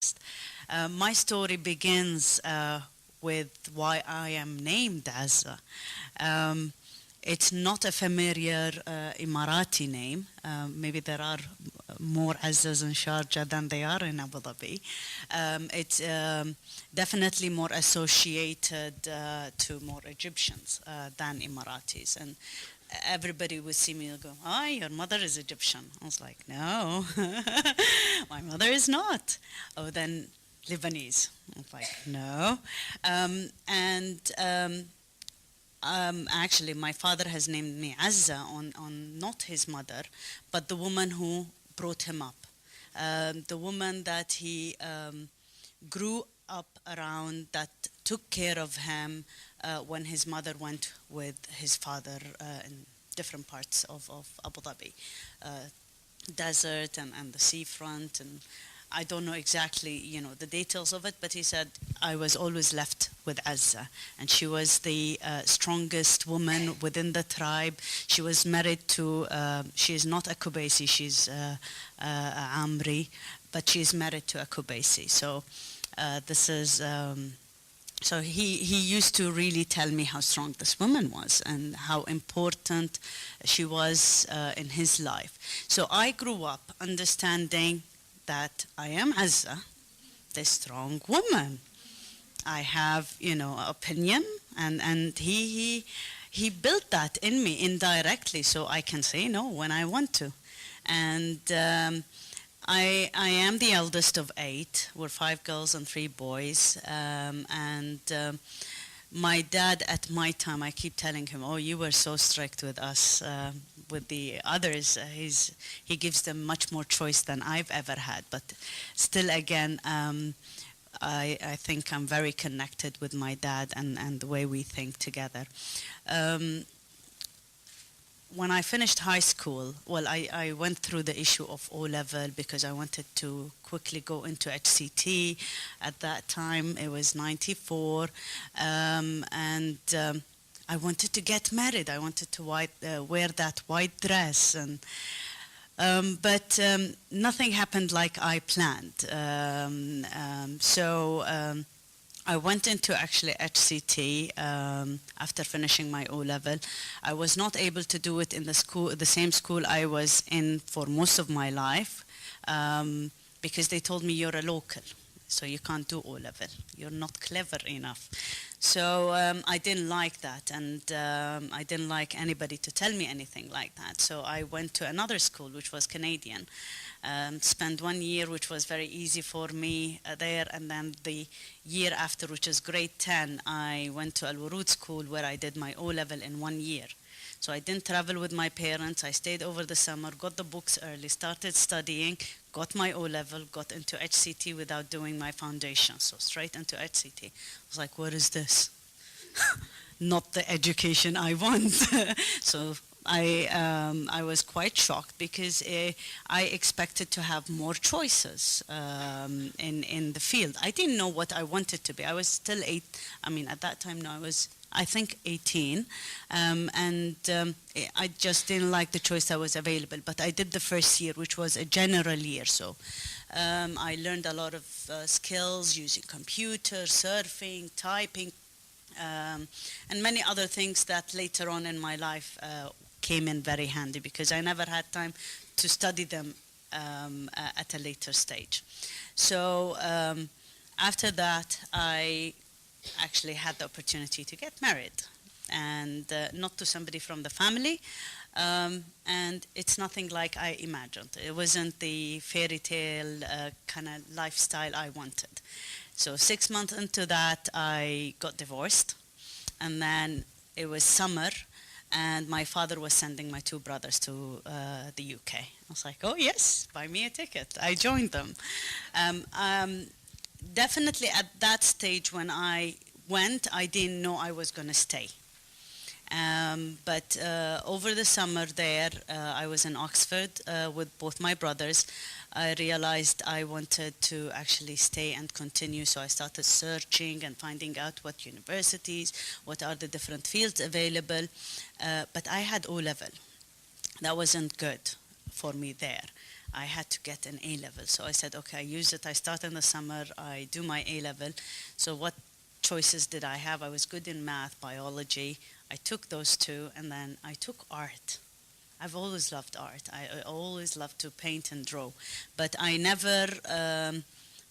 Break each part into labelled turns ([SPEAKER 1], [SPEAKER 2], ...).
[SPEAKER 1] context. My story begins with why I am named Azza. It's not a familiar Emirati name. Maybe there are more Azzas in Sharjah than they are in Abu Dhabi. It's definitely more associated to more Egyptians than Emiratis. And everybody would see me and go, "Ah, your mother is Egyptian." I was like, "No, my mother is not." "Oh, then Lebanese." I was like, "No." Actually, my father has named me Azza on not his mother, but the woman who brought him up. The woman that he grew up around, that took care of him when his mother went with his father in different parts of Abu Dhabi. Desert and the seafront, and I don't know exactly, the details of it, but he said I was always left with Azza, and she was the strongest woman within the tribe. She was married to, she is not a Qubbaisi, she's a Amri, but she's married to a Qubbaisi. So this is, so he used to really tell me how strong this woman was and how important she was in his life. So I grew up understanding that I am Azza, the strong woman. I have, opinion, and he built that in me indirectly, so I can say no when I want to. And I am the eldest of 8. We're 5 girls and 3 boys. My dad, at my time, I keep telling him, "Oh, you were so strict with us, with the others." He gives them much more choice than I've ever had. But still, again, I think I'm very connected with my dad and the way we think together. When I finished high school, well, I went through the issue of O-level because I wanted to quickly go into HCT. At that time, it was 94, and I wanted to get married. I wanted to wear that white dress, but nothing happened like I planned. So I went into actually HCT after finishing my O-level. I was not able to do it in the same school I was in for most of my life, because they told me you're a local, so you can't do O-level. You're not clever enough. So I didn't like that, and I didn't like anybody to tell me anything like that. So I went to another school, which was Canadian. Spent 1 year, which was very easy for me there, and then the year after, which is grade 10, I went to Al Warud School, where I did my O-level in 1 year. So I didn't travel with my parents. I stayed over the summer, got the books early, started studying, got my O-level, got into HCT without doing my foundation. So straight into HCT. I was like, what is this? Not the education I want. So I was quite shocked because I expected to have more choices in the field. I didn't know what I wanted to be. I was still 8. I mean, at that time, no, I was, I think, 18. I just didn't like the choice that was available. But I did the first year, which was a general year. So I learned a lot of skills using computers, surfing, typing, and many other things that later on in my life came in very handy because I never had time to study them at a later stage. So after that, I actually had the opportunity to get married, and not to somebody from the family, and it's nothing like I imagined. It wasn't the fairy tale kind of lifestyle I wanted. So 6 months into that, I got divorced, and then it was summer, and my father was sending my 2 brothers to the UK. I was like, oh yes, buy me a ticket. I joined them. Definitely at that stage when I went, I didn't know I was going to stay. But over the summer there, I was in Oxford with both my brothers. I realized I wanted to actually stay and continue, so I started searching and finding out what universities, what are the different fields available. But I had O-level. That wasn't good for me there. I had to get an A level. So I said, okay, I use it. I start in the summer, I do my A level. So what choices did I have? I was good in math, biology. I took those two, and then I took art. I've always loved art. I always loved to paint and draw, but I never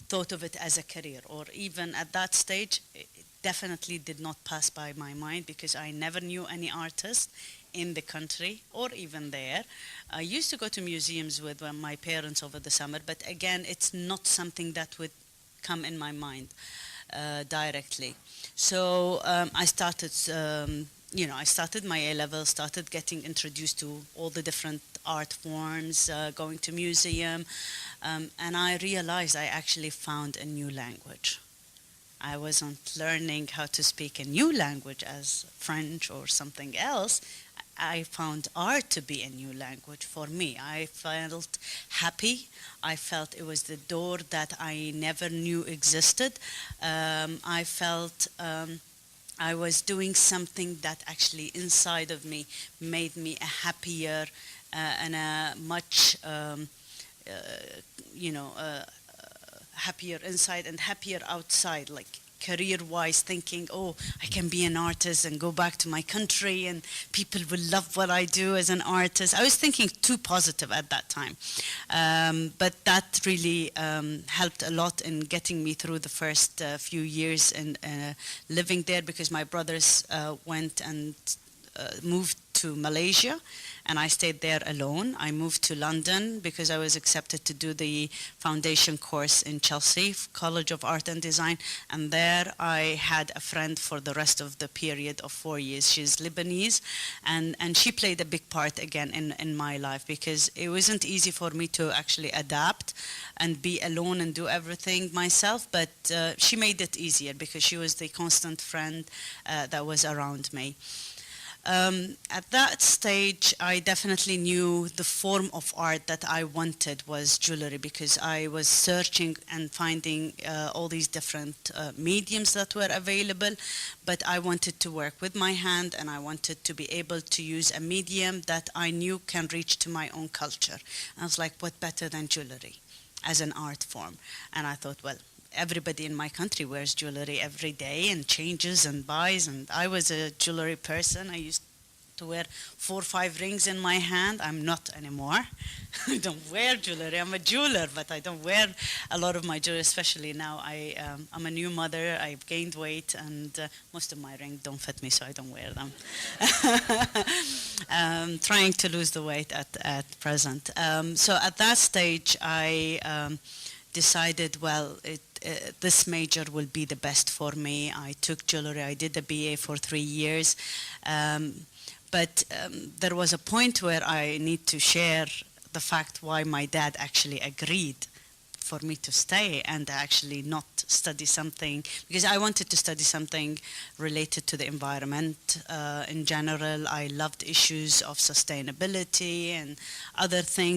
[SPEAKER 1] thought of it as a career, or even at that stage, it definitely did not pass by my mind because I never knew any artist in the country or even there. I used to go to museums with my parents over the summer, but again, it's not something that would come in my mind directly. So I started, I started my A level, started getting introduced to all the different art forms, going to museum, and I realized I actually found a new language. I wasn't learning how to speak a new language as French or something else. I found art to be a new language for me. I felt happy. I felt it was the door that I never knew existed. I felt I was doing something that actually inside of me made me a happier and a much, happier inside and happier outside, like career-wise, thinking, oh, I can be an artist and go back to my country and people will love what I do as an artist. I was thinking too positive at that time. But that really helped a lot in getting me through the first few years and living there, because my brothers went and moved to Malaysia, and I stayed there alone. I moved to London because I was accepted to do the foundation course in Chelsea College of Art and Design, and there I had a friend for the rest of the period of 4 years. She's Lebanese, and she played a big part again in my life, because it wasn't easy for me to actually adapt and be alone and do everything myself, but she made it easier because she was the constant friend that was around me. At that stage, I definitely knew the form of art that I wanted was jewelry, because I was searching and finding all these different mediums that were available, but I wanted to work with my hand, and I wanted to be able to use a medium that I knew can reach to my own culture. And I was like, what better than jewelry as an art form? And I thought, well, everybody in my country wears jewelry every day and changes and buys, and I was a jewelry person. I used to wear 4 or 5 rings in my hand. I'm not anymore. I don't wear jewelry. I'm a jeweler, but I don't wear a lot of my jewelry, especially now. I'm a new mother. I've gained weight, and most of my rings don't fit me, so I don't wear them. Trying to lose the weight at present. So at that stage, I decided, well, this major will be the best for me. I took jewelry. I did the BA for 3 years. But there was a point where I need to share the fact why my dad actually agreed for me to stay and actually not study something, because I wanted to study something related to the environment in general. I loved issues of sustainability and other things.